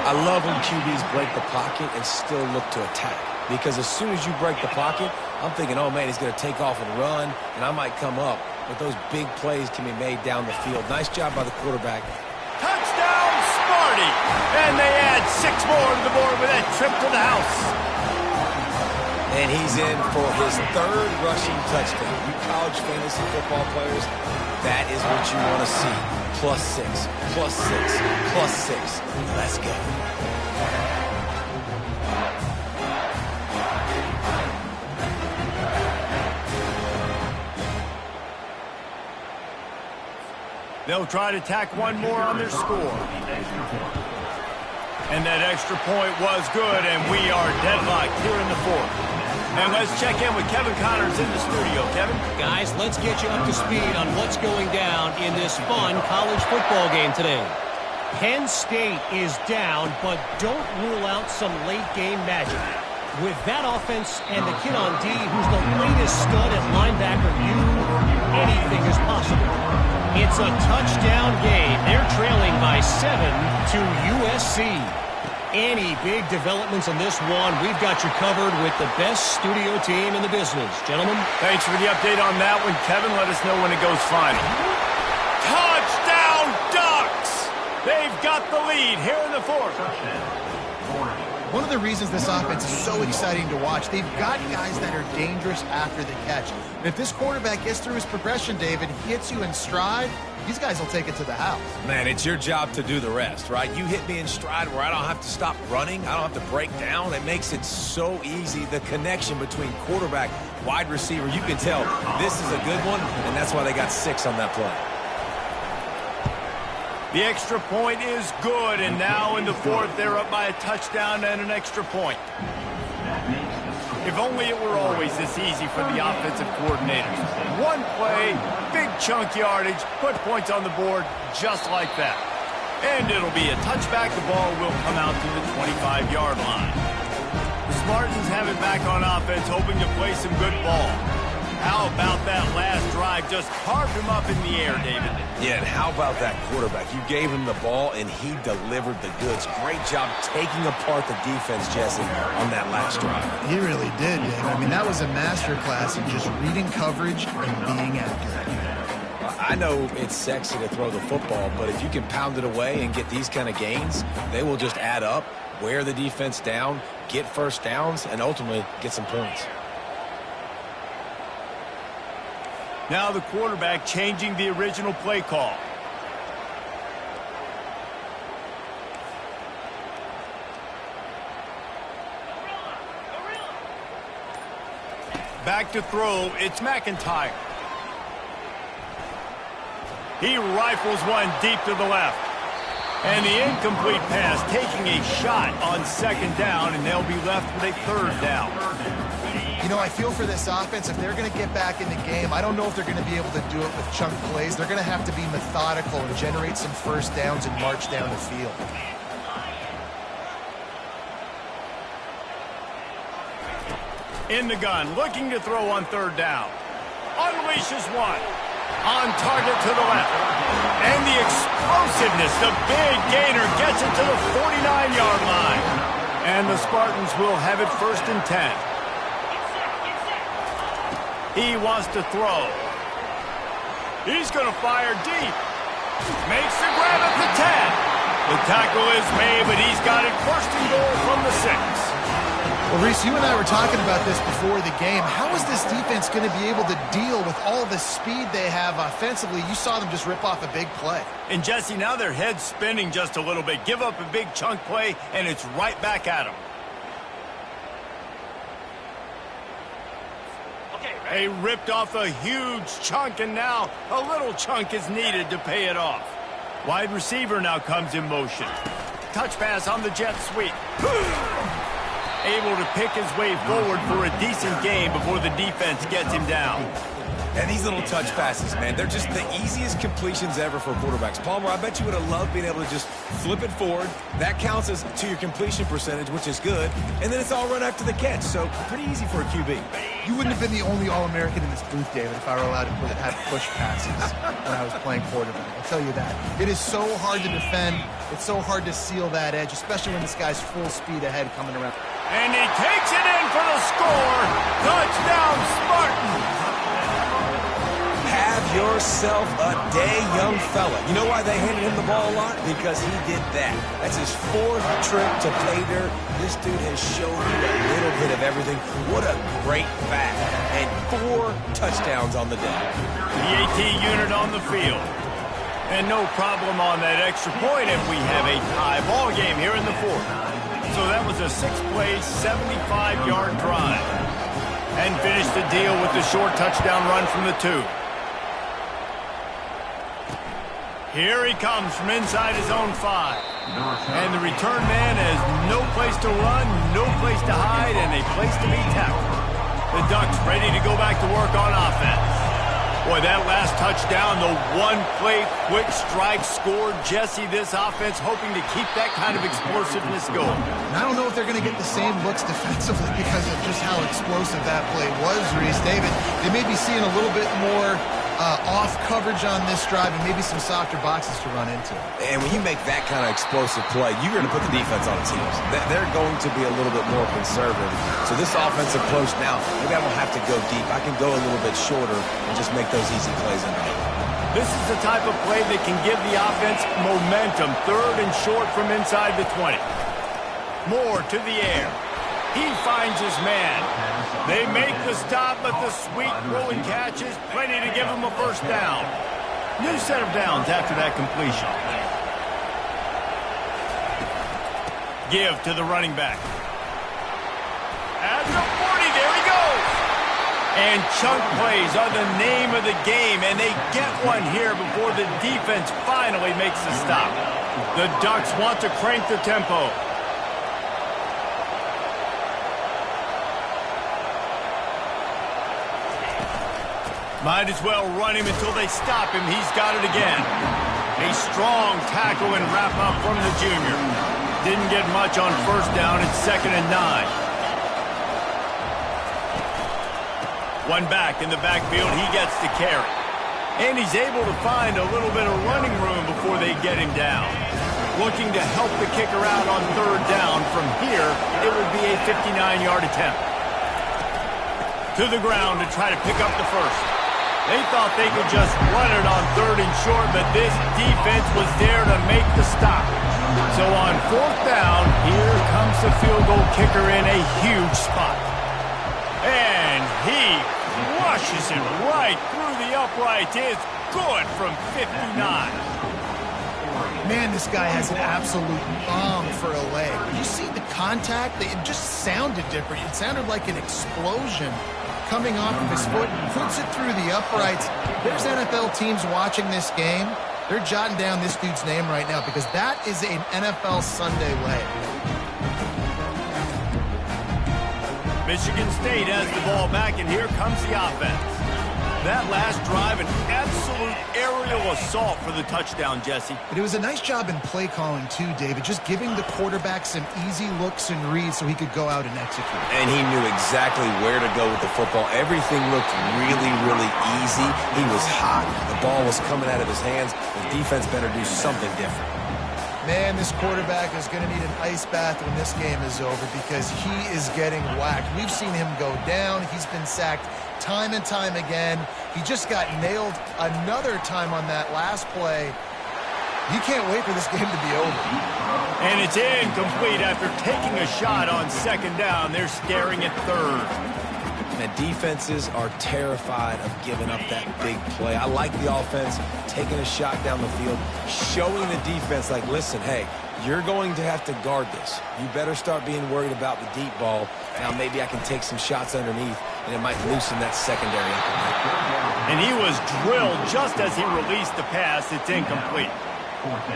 I love when QBs break the pocket and still look to attack. Because as soon as you break the pocket, I'm thinking, oh, man, he's going to take off and run, and I might come up. But those big plays can be made down the field. Nice job by the quarterback. Touchdown, Sparty! And they add 6 more to the board with that trip to the house. And he's in for his 3rd rushing touchdown. You college fantasy football players, that is what you want to see. +6, +6, +6. Let's go. They'll try to tack one more on their score. And that extra point was good, and we are deadlocked here in the 4th. And let's check in with Kevin Connors in the studio. Kevin? Guys, let's get you up to speed on what's going down in this fun college football game today. Penn State is down, but don't rule out some late-game magic. With that offense and the kid on D, who's the latest stud at linebacker, anything is possible. It's a touchdown game. They're trailing by 7 to USC. Any big developments in this one, we've got you covered with the best studio team in the business. Gentlemen. Thanks for the update on that one, Kevin. Let us know when it goes final. Touchdown, Ducks! They've got the lead here in the 4th. One of the reasons this offense is so exciting to watch, they've got guys that are dangerous after the catch. And if this quarterback gets through his progression, David, he hits you in stride, these guys will take it to the house. Man, it's your job to do the rest, right? You hit me in stride where I don't have to stop running. I don't have to break down. It makes it so easy. The connection between quarterback, wide receiver, you can tell this is a good one, and that's why they got 6 on that play. The extra point is good, and now in the 4th, they're up by a touchdown and an extra point. If only it were always this easy for the offensive coordinators. One play, big chunk yardage, put points on the board just like that. And it'll be a touchback. The ball will come out to the 25-yard line. The Spartans have it back on offense, hoping to play some good ball. How about that last drive? Just carved him up in the air, David. Yeah, and how about that quarterback? You gave him the ball, and he delivered the goods. Great job taking apart the defense, Jesse, on that last drive. He really did, Dave. I mean, that was a masterclass in just reading coverage and being accurate. I know it's sexy to throw the football, but if you can pound it away and get these kind of gains, they will just add up, wear the defense down, get first downs, and ultimately get some points. Now the quarterback changing the original play call. Back to throw, it's McIntyre. He rifles one deep to the left. And the incomplete pass taking a shot on second down, and they'll be left with a third down. You know, I feel for this offense, if they're going to get back in the game, I don't know if they're going to be able to do it with chunk plays. They're going to have to be methodical and generate some first downs and march down the field. In the gun, looking to throw on third down. Unleashes one. On target to the left. And the explosiveness, the big gainer gets it to the 49-yard line. And the Spartans will have it 1st and 10. He wants to throw. He's going to fire deep. Makes the grab at the 10. The tackle is made, but he's got it 1st and goal from the 6. Well, Reese, you and I were talking about this before the game. How is this defense going to be able to deal with all the speed they have offensively? You saw them just rip off a big play. And, Jesse, now their head's spinning just a little bit. Give up a big chunk play, and it's right back at them. They ripped off a huge chunk, and now a little chunk is needed to pay it off. Wide receiver now comes in motion. Touch pass on the jet sweep. Able to pick his way forward for a decent game before the defense gets him down. And these little touch passes, man, they're just the easiest completions ever for quarterbacks. Palmer, I bet you would have loved being able to just flip it forward. That counts as to your completion percentage, which is good. And then it's all run after the catch, so pretty easy for a QB. You wouldn't have been the only All-American in this booth, David, if I were allowed to have push passes when I was playing quarterback. I'll tell you that. It is so hard to defend. It's so hard to seal that edge, especially when this guy's full speed ahead coming around. And he takes it in for the score. Touchdown, Spartans. Have yourself a day, young fella. You know why they handed him the ball a lot? Because he did that. That's his 4th trip to pay dirt. This dude has shown you a little bit of everything. What a great back. And 4 touchdowns on the day. The AT unit on the field. And no problem on that extra point if we have a tie ball game here in the 4th. So that was a 6-play, 75-yard drive. And finished the deal with the short touchdown run from the 2. Here he comes from inside his own 5. And the return man has no place to run, no place to hide, and a place to be tackled. The Ducks ready to go back to work on offense. Boy, that last touchdown, the one-play quick strike scored. Jesse, this offense hoping to keep that kind of explosiveness going. And I don't know if they're going to get the same looks defensively because of just how explosive that play was, Reese. David, they may be seeing a little bit more off coverage on this drive and maybe some softer boxes to run into. And when you make that kind of explosive play, you're going to put the defense on its heels. They're going to be a little bit more conservative. So this offensive approach now, maybe I don't have to go deep. I can go a little bit shorter and just make those easy plays underneath. This is the type of play that can give the offense momentum. 3rd and short from inside the 20. Moore to the air. He finds his man. They make the stop, but the sweet rolling catch is plenty to give him a 1st down. New set of downs after that completion. Give to the running back. At the 40, there he goes. And chunk plays are the name of the game, and they get one here before the defense finally makes the stop. The Ducks want to crank the tempo. Might as well run him until they stop him. He's got it again. A strong tackle and wrap up from the junior. Didn't get much on 1st down. It's 2nd and 9. One back in the backfield, he gets the carry. And he's able to find a little bit of running room before they get him down. Looking to help the kicker out on third down. From here, it would be a 59-yard attempt. To the ground to try to pick up the first. They thought they could just run it on third and short, but this defense was there to make the stop. So on fourth down, here comes the field goal kicker in a huge spot. And he rushes it right through the uprights. It's good from 59. Man, this guy has an absolute bomb for a leg. You see the contact? It just sounded different. It sounded like an explosion coming off of his foot. Puts it through the uprights. There's NFL teams watching this game. They're jotting down this dude's name right now because that is an NFL Sunday leg. Michigan State has the ball back, and here comes the offense. That last drive, an absolute aerial assault for the touchdown, Jesse. But it was a nice job in play calling, too, David, just giving the quarterback some easy looks and reads so he could go out and execute. And he knew exactly where to go with the football. Everything looked really, really easy. He was hot. The ball was coming out of his hands. The defense better do something different. Man, this quarterback is going to need an ice bath when this game is over because he is getting whacked. We've seen him go down. He's been sacked time and time again. He just got nailed another time on that last play. He can't wait for this game to be over. And it's incomplete after taking a shot on second down. They're staring at third. The defenses are terrified of giving up that big play. I like the offense taking a shot down the field, showing the defense like, listen, hey, you're going to have to guard this. You better start being worried about the deep ball. Now maybe I can take some shots underneath, and it might loosen that secondary up a bit. And he was drilled just as he released the pass. It's incomplete.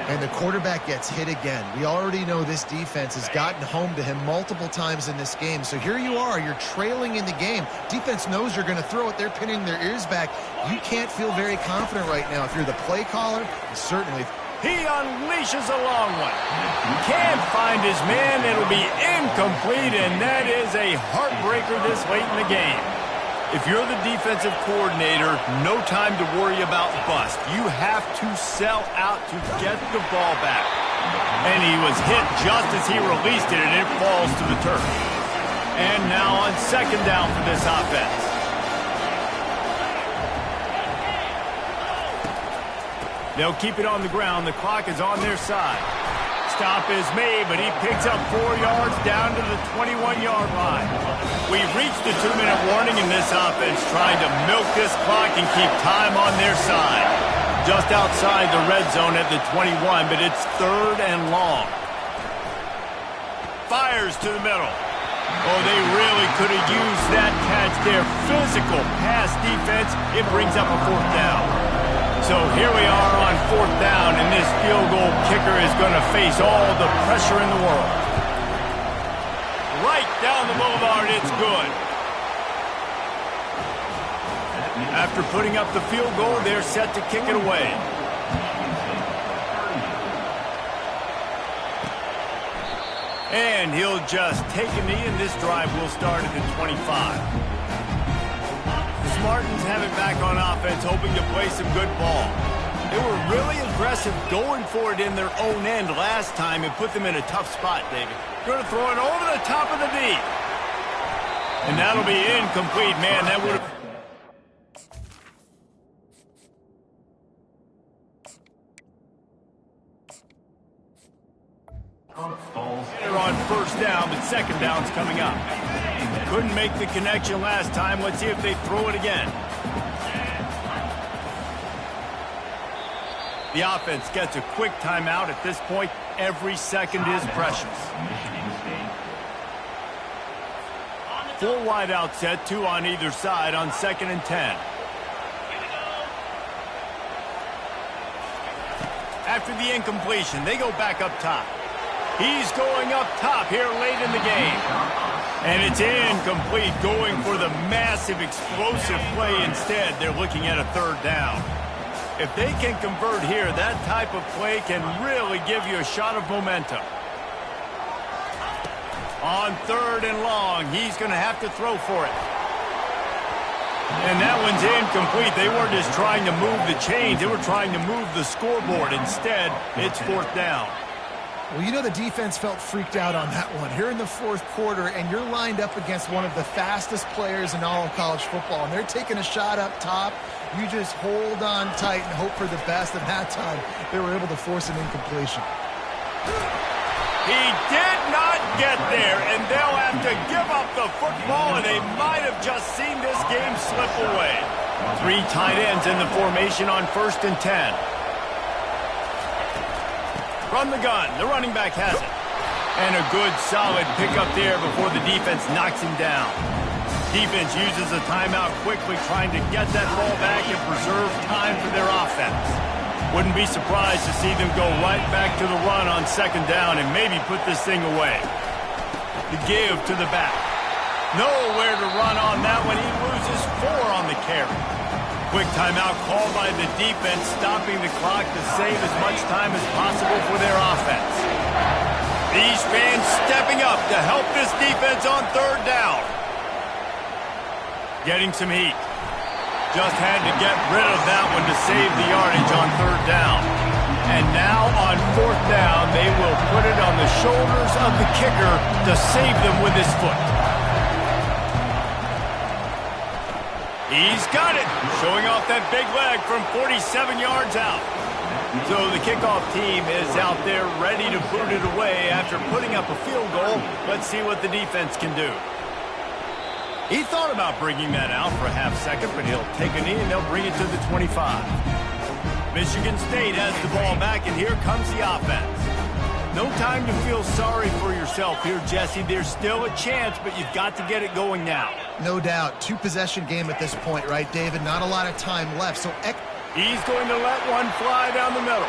And the quarterback gets hit again. We already know this defense has gotten home to him multiple times in this game. So here you are, you're trailing in the game. Defense knows you're going to throw it. They're pinning their ears back. You can't feel very confident right now. If you're the play caller, certainly. He unleashes a long one. Can't find his man. It'll be incomplete, and that is a heartbreaker this late in the game. If you're the defensive coordinator, no time to worry about bust. You have to sell out to get the ball back. And he was hit just as he released it, and it falls to the turf. And now on second down for this offense. They'll keep it on the ground. The clock is on their side. Stop is made, but he picks up 4 yards down to the 21-yard line. We've reached the 2-minute warning in this offense, trying to milk this clock and keep time on their side. Just outside the red zone at the 21, but it's third and long. Fires to the middle. Oh, they really could have used that catch there. Physical pass defense. It brings up a fourth down. So here we are on fourth down, and this field goal kicker is going to face all the pressure in the world. Right down the boulevard, it's good. After putting up the field goal, they're set to kick it away. And he'll just take a knee, and this drive will start at the 25. The Spartans have it back on offense, hoping to play some good ball. They were really aggressive going for it in their own end last time and put them in a tough spot, David. Going to throw it over the top of the D. And that'll be incomplete, man. That would have... They're on first down, but second down's coming up. Couldn't make the connection last time. Let's see if they throw it again. The offense gets a quick timeout. At this point, every second is precious. Full wide out set, 2 on either side on 2nd and 10. After the incompletion, they go back up top. He's going up top here late in the game. And it's incomplete, going for the massive explosive play instead. They're looking at a third down. If they can convert here, that type of play can really give you a shot of momentum. On third and long, he's going to have to throw for it. And that one's incomplete. They weren't just trying to move the chains. They were trying to move the scoreboard. Instead, it's fourth down. Well, you know the defense felt freaked out on that one. Here in the fourth quarter, and you're lined up against one of the fastest players in all of college football, and they're taking a shot up top. You just hold on tight and hope for the best, and that time they were able to force an incompletion. He did not get there, and they'll have to give up the football, and they might have just seen this game slip away. 3 tight ends in the formation on 1st and 10. From the gun, the running back has it. And a good, solid pickup there before the defense knocks him down. Defense uses a timeout quickly, trying to get that ball back and preserve time for their offense. Wouldn't be surprised to see them go right back to the run on 2nd down and maybe put this thing away. The give to the back. Nowhere to run on that one. He loses 4 on the carry. Quick timeout called by the defense, stopping the clock to save as much time as possible for their offense. These fans stepping up to help this defense on 3rd down. Getting some heat. Just had to get rid of that one to save the yardage on 3rd down. And now on 4th down, they will put it on the shoulders of the kicker to save them with his foot. He's got it, showing off that big leg from 47 yards out. So the kickoff team is out there ready to boot it away after putting up a field goal. Let's see what the defense can do. He thought about bringing that out for a half second, but he'll take a knee and they'll bring it to the 25. Michigan State has the ball back, and here comes the offense. No time to feel sorry for yourself here, Jesse. There's still a chance, but you've got to get it going now. No doubt. 2-possession game at this point, right, David? Not a lot of time left. So he's going to let one fly down the middle.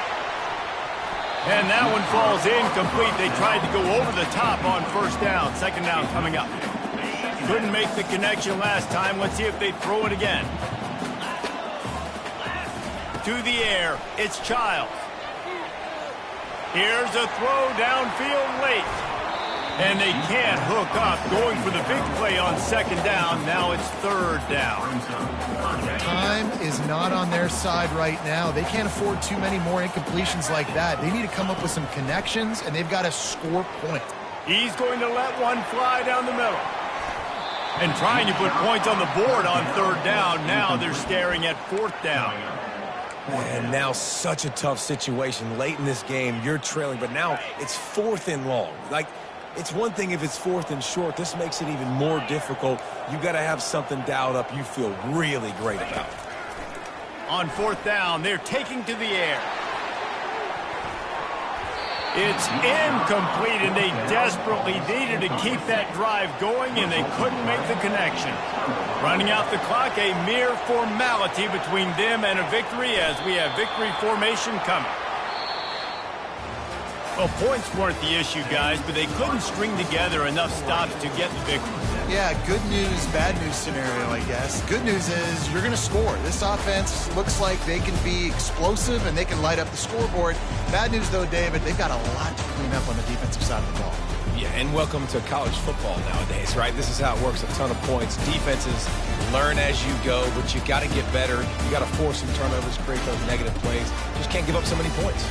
And that one falls incomplete. They tried to go over the top on 1st down. 2nd down coming up. Couldn't make the connection last time. Let's see if they throw it again. To the air. It's Childs. Here's a throw downfield late. And they can't hook up, going for the big play on 2nd down. Now it's 3rd down. Time is not on their side right now. They can't afford too many more incompletions like that. They need to come up with some connections, and they've got to score point. He's going to let one fly down the middle. And trying to put points on the board on 3rd down. Now they're staring at 4th down. And now such a tough situation. Late in this game, you're trailing, but now it's 4th and long. Like, it's one thing if it's 4th and short. This makes it even more difficult. You got to have something dialed up you feel really great about. On 4th down, they're taking to the air. It's incomplete, and they desperately needed to keep that drive going, and they couldn't make the connection. Running out the clock, a mere formality between them and a victory as we have victory formation coming. Well, points weren't the issue, guys, but they couldn't string together enough stops to get the victory. Yeah, good news, bad news scenario, I guess. Good news is you're going to score. This offense looks like they can be explosive and they can light up the scoreboard. Bad news, though, David, they've got a lot to clean up on the defensive side of the ball. Yeah, and welcome to college football nowadays, right? This is how it works, a ton of points. Defenses learn as you go, but you got to get better. You got to force some turnovers, create those negative plays. Just can't give up so many points.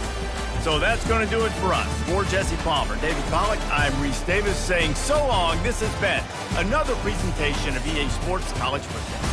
So that's going to do it for us. For Jesse Palmer, David Pollack, I'm Reese Davis saying so long. This has been another presentation of EA Sports College Football.